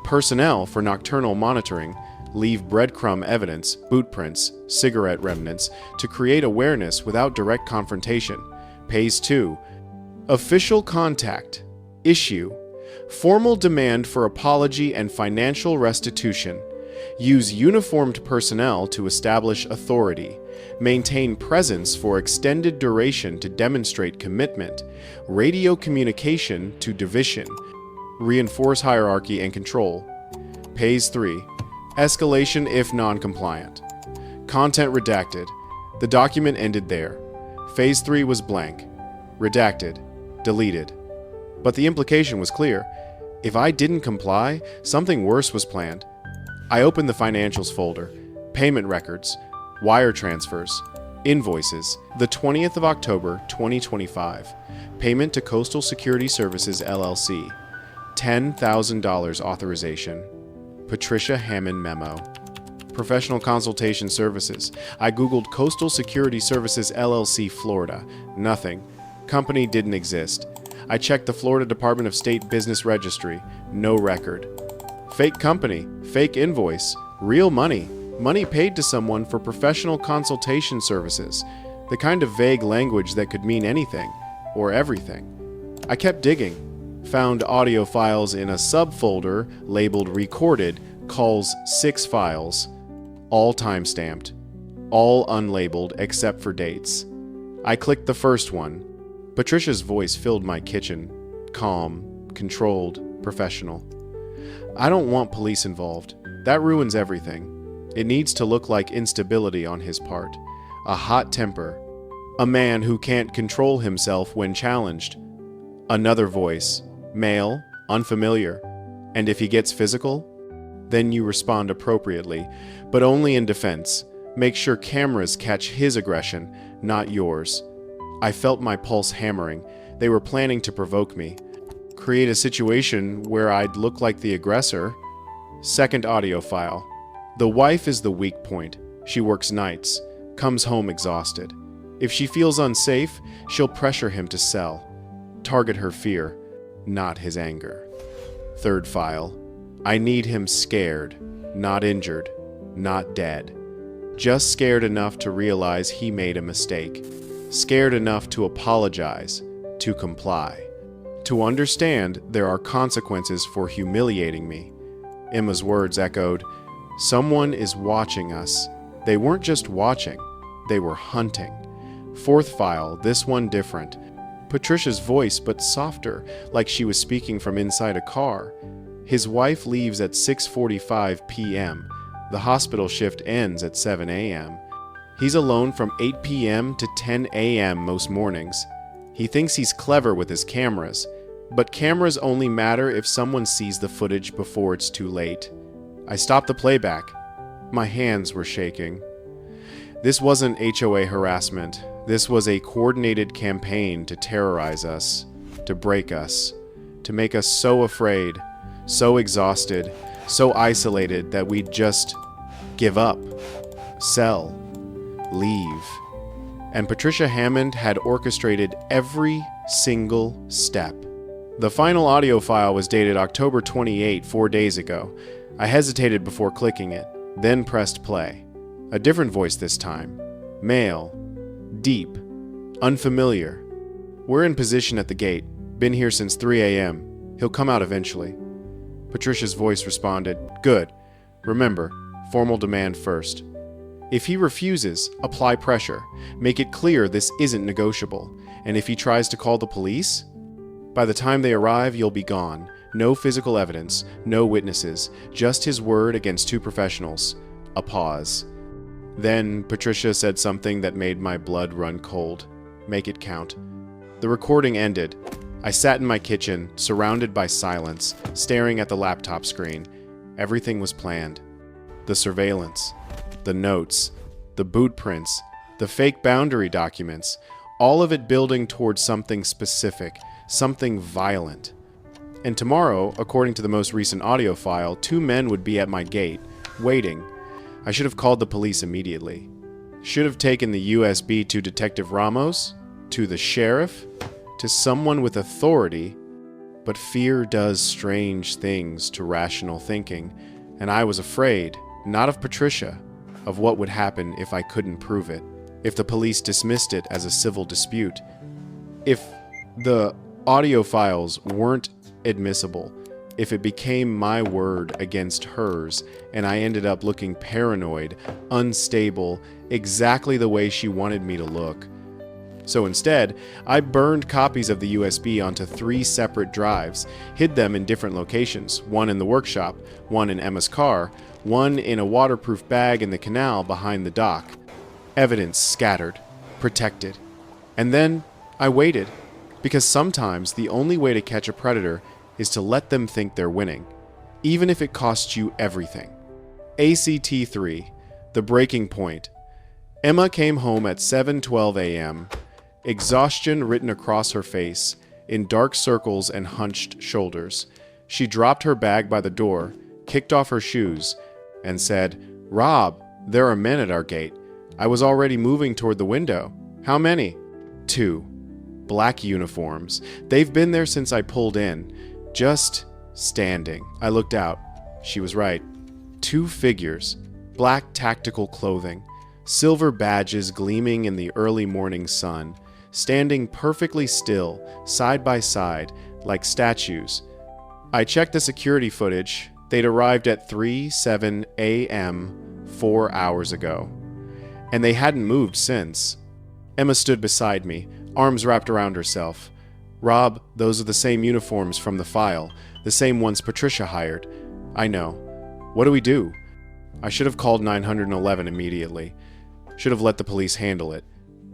Personnel for nocturnal monitoring. Leave breadcrumb evidence, boot prints, cigarette remnants, to create awareness without direct confrontation. Phase 2. Official contact. Issue. Formal demand for apology and financial restitution. Use uniformed personnel to establish authority. Maintain presence for extended duration to demonstrate commitment. Radio communication to division. Reinforce hierarchy and control. Phase 3. Escalation if non-compliant. Content redacted. The document ended there. Phase 3 was blank. Redacted. Deleted. But the implication was clear. If I didn't comply, something worse was planned. I opened the financials folder. Payment records. Wire transfers. Invoices. The 20th of October, 2025. Payment to Coastal Security Services, LLC. $10,000 authorization. Patricia Hammond memo. Professional consultation services. I googled Coastal Security Services LLC, Florida. Nothing. Company didn't exist. I checked the Florida Department of State Business Registry. No record. Fake company. Fake invoice. Real money. Money paid to someone for professional consultation services. The kind of vague language that could mean anything. Or everything. I kept digging. Found audio files in a subfolder labeled Recorded, calls 6 files, all time-stamped, all unlabeled except for dates. I clicked the first one. Patricia's voice filled my kitchen, calm, controlled, professional. I don't want police involved. That ruins everything. It needs to look like instability on his part, a hot temper, a man who can't control himself when challenged. Another voice. Male, unfamiliar, and if he gets physical, then you respond appropriately, but only in defense. Make sure cameras catch his aggression, not yours. I felt my pulse hammering. They were planning to provoke me. Create a situation where I'd look like the aggressor. Second audio file. The wife is the weak point. She works nights, comes home exhausted. If she feels unsafe, she'll pressure him to sell. Target her fear, not his anger. Third file. I need him scared, not injured, not dead. Just scared enough to realize he made a mistake. Scared enough to apologize, to comply. To understand there are consequences for humiliating me. Emma's words echoed, "Someone is watching us." They weren't just watching, they were hunting. Fourth file, this one different. Patricia's voice, but softer, like she was speaking from inside a car. His wife leaves at 6:45 p.m. The hospital shift ends at 7 a.m. He's alone from 8 p.m. to 10 a.m. most mornings. He thinks he's clever with his cameras, but cameras only matter if someone sees the footage before it's too late. I stopped the playback. My hands were shaking. This wasn't HOA harassment. This was a coordinated campaign to terrorize us, to break us, to make us so afraid, so exhausted, so isolated that we'd just give up, sell, leave. And Patricia Hammond had orchestrated every single step. The final audio file was dated October 28, 4 days ago. I hesitated before clicking it, then pressed play. A different voice this time. Male. Deep. Unfamiliar. We're in position at the gate. Been here since 3 a.m. He'll come out eventually. Patricia's voice responded, "Good. Remember, formal demand first. If he refuses, apply pressure. Make it clear this isn't negotiable. And if he tries to call the police, by the time they arrive, you'll be gone. No physical evidence, no witnesses, just his word against two professionals. A pause. Then Patricia said something that made my blood run cold. Make it count. The recording ended. I sat in my kitchen, surrounded by silence, staring at the laptop screen. Everything was planned. The surveillance, the notes, the boot prints, the fake boundary documents, all of it building towards something specific, something violent. And tomorrow, according to the most recent audio file, 2 men would be at my gate, waiting. I should have called the police immediately. Should have taken the USB to Detective Ramos, to the sheriff, to someone with authority. But fear does strange things to rational thinking, and I was afraid, not of Patricia, of what would happen if I couldn't prove it, if the police dismissed it as a civil dispute, if the audio files weren't admissible, if it became my word against hers and I ended up looking paranoid, unstable, exactly the way she wanted me to look. So instead, I burned copies of the USB onto 3 separate drives, hid them in different locations, one in the workshop, one in Emma's car, one in a waterproof bag in the canal behind the dock. Evidence scattered, protected. And then I waited, because sometimes the only way to catch a predator is to let them think they're winning, even if it costs you everything. ACT 3, the breaking point. Emma came home at 7:12 a.m., exhaustion written across her face, in dark circles and hunched shoulders. She dropped her bag by the door, kicked off her shoes, and said, "Rob, there are men at our gate. I was already moving toward the window. How many?" 2. Black uniforms. They've been there since I pulled in. Just standing. I looked out. She was right. 2 figures. Black tactical clothing. Silver badges gleaming in the early morning sun. Standing perfectly still, side by side, like statues. I checked the security footage. They'd arrived at 3:07 a.m. 4 hours ago. And they hadn't moved since. Emma stood beside me, arms wrapped around herself. "Rob, those are the same uniforms from the file, the same ones Patricia hired. I know. What do we do?" I should have called 911 immediately. Should have let the police handle it.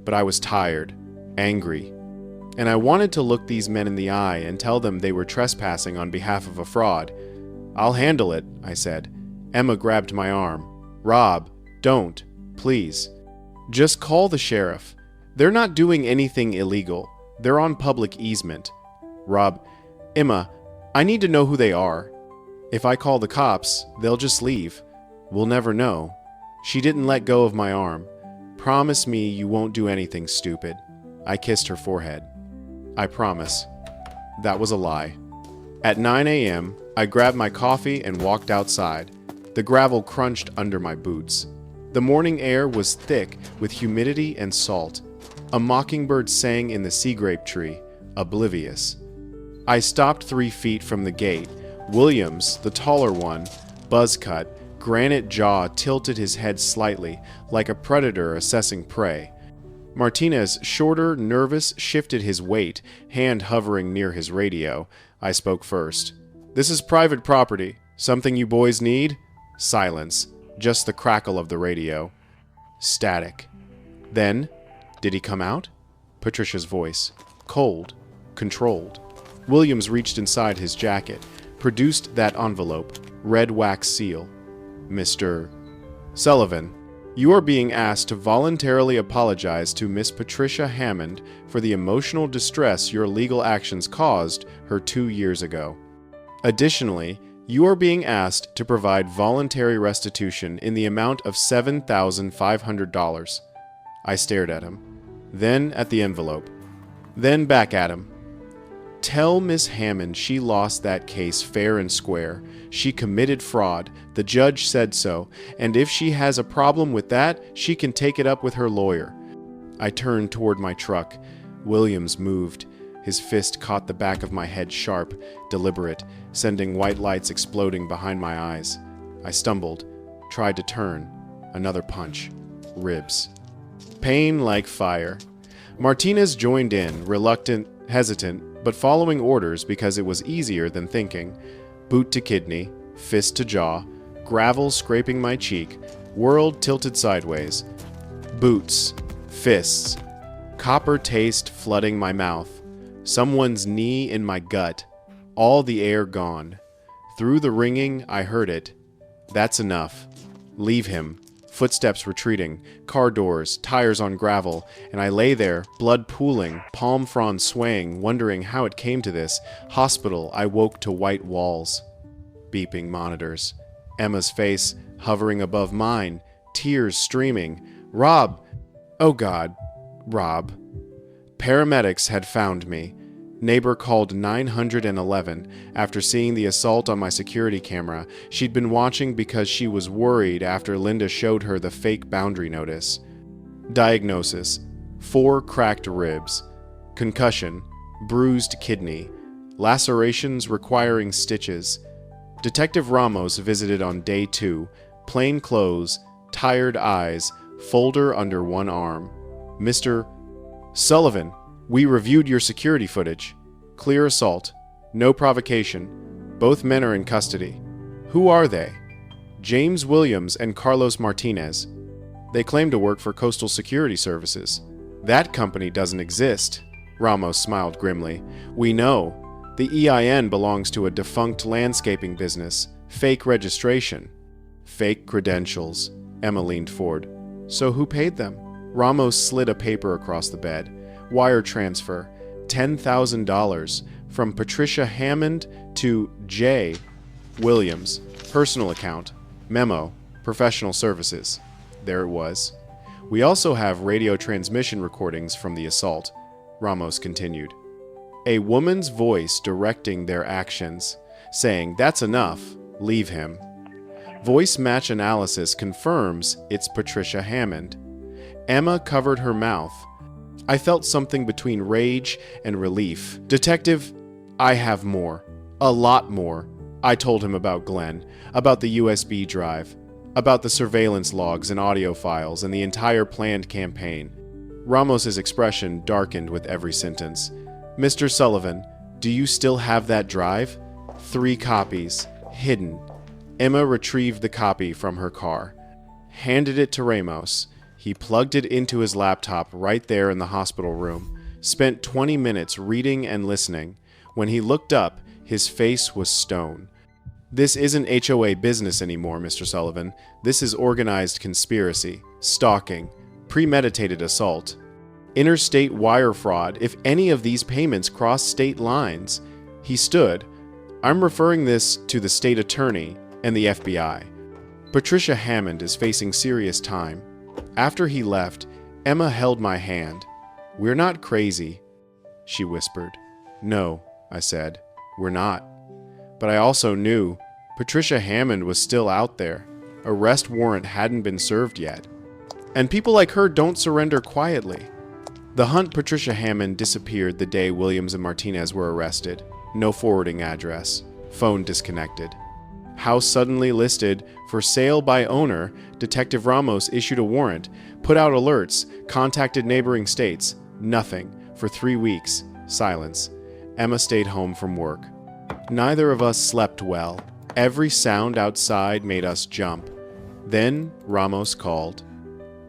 But I was tired, angry. And I wanted to look these men in the eye and tell them they were trespassing on behalf of a fraud. "I'll handle it," I said. Emma grabbed my arm. "Rob, don't. Please. Just call the sheriff. They're not doing anything illegal. They're on public easement." "Rob, Emma, I need to know who they are. If I call the cops, they'll just leave. We'll never know." She didn't let go of my arm. "Promise me you won't do anything stupid." I kissed her forehead. "I promise." That was a lie. At 9 a.m., I grabbed my coffee and walked outside. The gravel crunched under my boots. The morning air was thick with humidity and salt. A mockingbird sang in the sea grape tree, oblivious. I stopped 3 feet from the gate. Williams, the taller one, buzz-cut, granite jaw tilted his head slightly, like a predator assessing prey. Martinez, shorter, nervous, shifted his weight, hand hovering near his radio. I spoke first. "This is private property. Something you boys need?" Silence. Just the crackle of the radio. Static. Then, "Did he come out?" Patricia's voice. Cold. Controlled. Williams reached inside his jacket, produced that envelope, red wax seal. "Mr. Sullivan, you are being asked to voluntarily apologize to Miss Patricia Hammond for the emotional distress your legal actions caused her 2 years ago. Additionally, you are being asked to provide voluntary restitution in the amount of $7,500. I stared at him, then at the envelope, then back at him. "Tell Miss Hammond she lost that case fair and square. She committed fraud. The judge said so, and if she has a problem with that, she can take it up with her lawyer." I turned toward my truck. Williams moved. His fist caught the back of my head sharp, deliberate, sending white lights exploding behind my eyes. I stumbled, tried to turn. Another punch. Ribs. Pain like fire. Martinez joined in, reluctant, hesitant, but following orders because it was easier than thinking. Boot to kidney, fist to jaw, gravel scraping my cheek, world tilted sideways. Boots, fists, copper taste flooding my mouth, someone's knee in my gut, all the air gone. Through the ringing, I heard it. That's enough. Leave him. Footsteps retreating, car doors, tires on gravel, and I lay there, blood pooling, palm frond swaying, wondering how it came to this. Hospital, I woke to white walls. Beeping monitors. Emma's face hovering above mine, tears streaming. Rob! Oh God, Rob. Paramedics had found me. Neighbor called 911 after seeing the assault on my security camera. She'd been watching because she was worried after Linda showed her the fake boundary notice. Diagnosis: 4 cracked ribs, concussion, bruised kidney, lacerations requiring stitches. Detective Ramos visited on day 2, plain clothes, tired eyes, folder under one arm. Mr. Sullivan, we reviewed your security footage. Clear assault. No provocation. Both men are in custody. Who are they? James Williams and Carlos Martinez. They claim to work for Coastal Security Services. That company doesn't exist. Ramos smiled grimly. We know. The EIN belongs to a defunct landscaping business. Fake registration. Fake credentials. Emma leaned forward. So who paid them? Ramos slid a paper across the bed. Wire transfer, $10,000 from Patricia Hammond to J. Williams, personal account, memo, professional services. There it was. We also have radio transmission recordings from the assault, Ramos continued. A woman's voice directing their actions, saying, "That's enough, leave him." Voice match analysis confirms it's Patricia Hammond. Emma covered her mouth. I felt something between rage and relief. Detective, I have more. A lot more. I told him about Glenn, about the USB drive, about the surveillance logs and audio files and the entire planned campaign. Ramos's expression darkened with every sentence. Mr. Sullivan, do you still have that drive? 3 copies, hidden. Emma retrieved the copy from her car, handed it to Ramos. He plugged it into his laptop right there in the hospital room, spent 20 minutes reading and listening. When he looked up, his face was stone. This isn't HOA business anymore, Mr. Sullivan. This is organized conspiracy, stalking, premeditated assault, interstate wire fraud if any of these payments cross state lines. He stood. I'm referring this to the state attorney and the FBI. Patricia Hammond is facing serious time. After he left, Emma held my hand. We're not crazy, she whispered. No, I said, we're not. But I also knew Patricia Hammond was still out there. Arrest warrant hadn't been served yet. And people like her don't surrender quietly. The hunt Patricia Hammond disappeared the day Williams and Martinez were arrested. No forwarding address. Phone disconnected. House suddenly listed for sale by owner. Detective Ramos issued a warrant, put out alerts, contacted neighboring states. Nothing. For 3 weeks. Silence. Emma stayed home from work. Neither of us slept well. Every sound outside made us jump. Then Ramos called.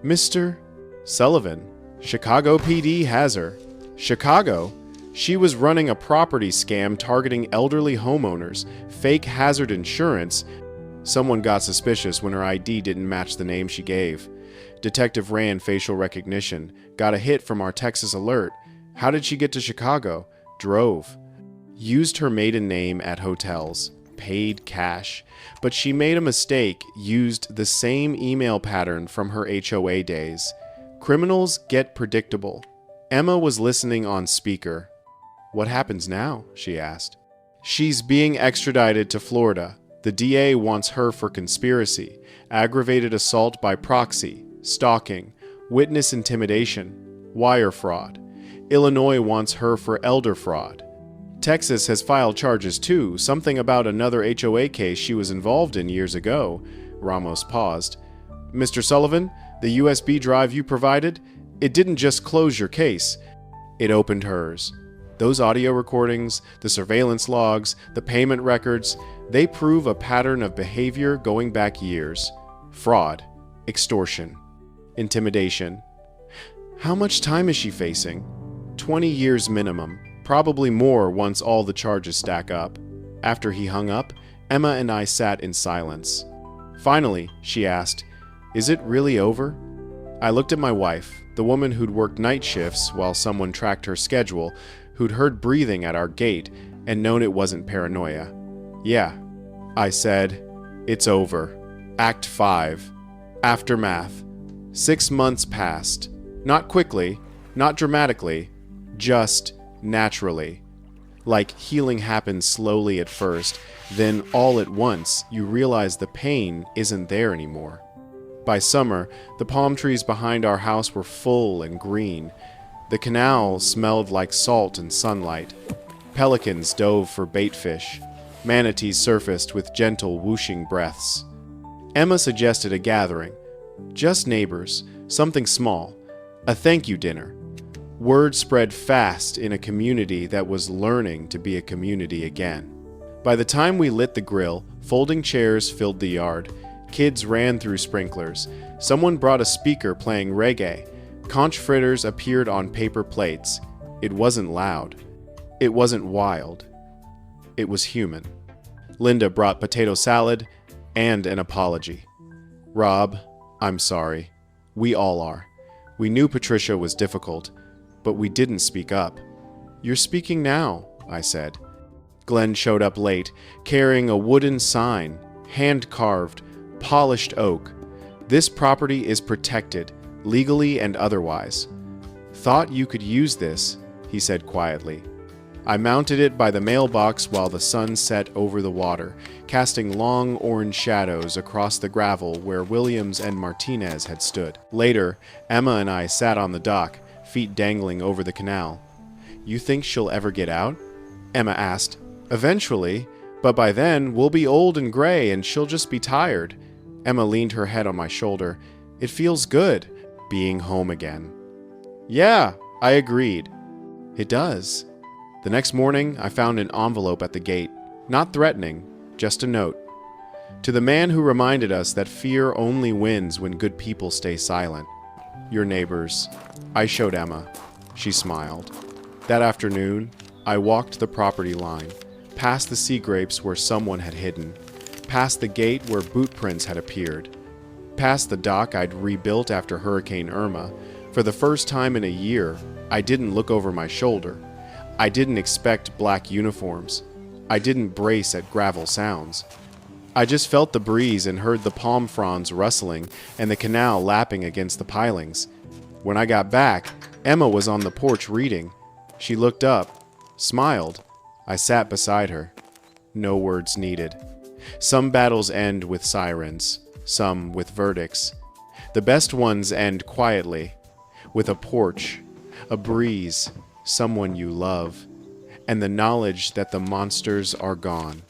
Mr. Sullivan, Chicago PD has her. Chicago? She was running a property scam targeting elderly homeowners, fake hazard insurance. Someone got suspicious when her ID didn't match the name she gave. Detective ran facial recognition, got a hit from our Texas alert. How did she get to Chicago? Drove. Used her maiden name at hotels. Paid cash. But she made a mistake, used the same email pattern from her HOA days. Criminals get predictable. Emma was listening on speaker. What happens now? She asked. She's being extradited to Florida. The DA wants her for conspiracy, aggravated assault by proxy, stalking, witness intimidation, wire fraud. Illinois wants her for elder fraud. Texas has filed charges too, something about another HOA case she was involved in years ago. Ramos paused. Mr. Sullivan, the USB drive you provided, it didn't just close your case. It opened hers. Those audio recordings, the surveillance logs, the payment records, they prove a pattern of behavior going back years. Fraud, extortion, intimidation. How much time is she facing? 20 years minimum, probably more once all the charges stack up. After he hung up, Emma and I sat in silence. Finally, she asked, "Is it really over?" I looked at my wife, the woman who'd worked night shifts while someone tracked her schedule, who'd heard breathing at our gate and known it wasn't paranoia. "Yeah," I said, "it's over. Act 5. Aftermath. 6 months passed. Not quickly, not dramatically, just naturally. Like healing happens slowly at first, then all at once you realize the pain isn't there anymore." By summer, the palm trees behind our house were full and green. The canal smelled like salt and sunlight. Pelicans dove for bait fish. Manatees surfaced with gentle whooshing breaths. Emma suggested a gathering. Just neighbors, something small. A thank you dinner. Word spread fast in a community that was learning to be a community again. By the time we lit the grill, folding chairs filled the yard. Kids ran through sprinklers. Someone brought a speaker playing reggae. Conch fritters appeared on paper plates. It wasn't loud. It wasn't wild. It was human. Linda brought potato salad and an apology. "Rob, I'm sorry. We all are. We knew Patricia was difficult, but we didn't speak up." "You're speaking now," I said. Glenn showed up late, carrying a wooden sign, hand-carved, polished oak. "This property is protected, legally and otherwise." "Thought you could use this," he said quietly. I mounted it by the mailbox while the sun set over the water, casting long orange shadows across the gravel where Williams and Martinez had stood. Later, Emma and I sat on the dock, feet dangling over the canal. "You think she'll ever get out?" Emma asked. "Eventually, but by then we'll be old and gray and she'll just be tired." Emma leaned her head on my shoulder. "It feels good, being home again." "Yeah," I agreed. "It does." The next morning, I found an envelope at the gate. Not threatening, just a note. "To the man who reminded us that fear only wins when good people stay silent. Your neighbors." I showed Emma. She smiled. That afternoon, I walked the property line, past the sea grapes where someone had hidden, past the gate where boot prints had appeared, past the dock I'd rebuilt after Hurricane Irma. For the first time in a year, I didn't look over my shoulder. I didn't expect black uniforms. I didn't brace at gravel sounds. I just felt the breeze and heard the palm fronds rustling and the canal lapping against the pilings. When I got back, Emma was on the porch reading. She looked up, smiled. I sat beside her. No words needed. Some battles end with sirens, some with verdicts. The best ones end quietly, with a porch, a breeze, someone you love, and the knowledge that the monsters are gone.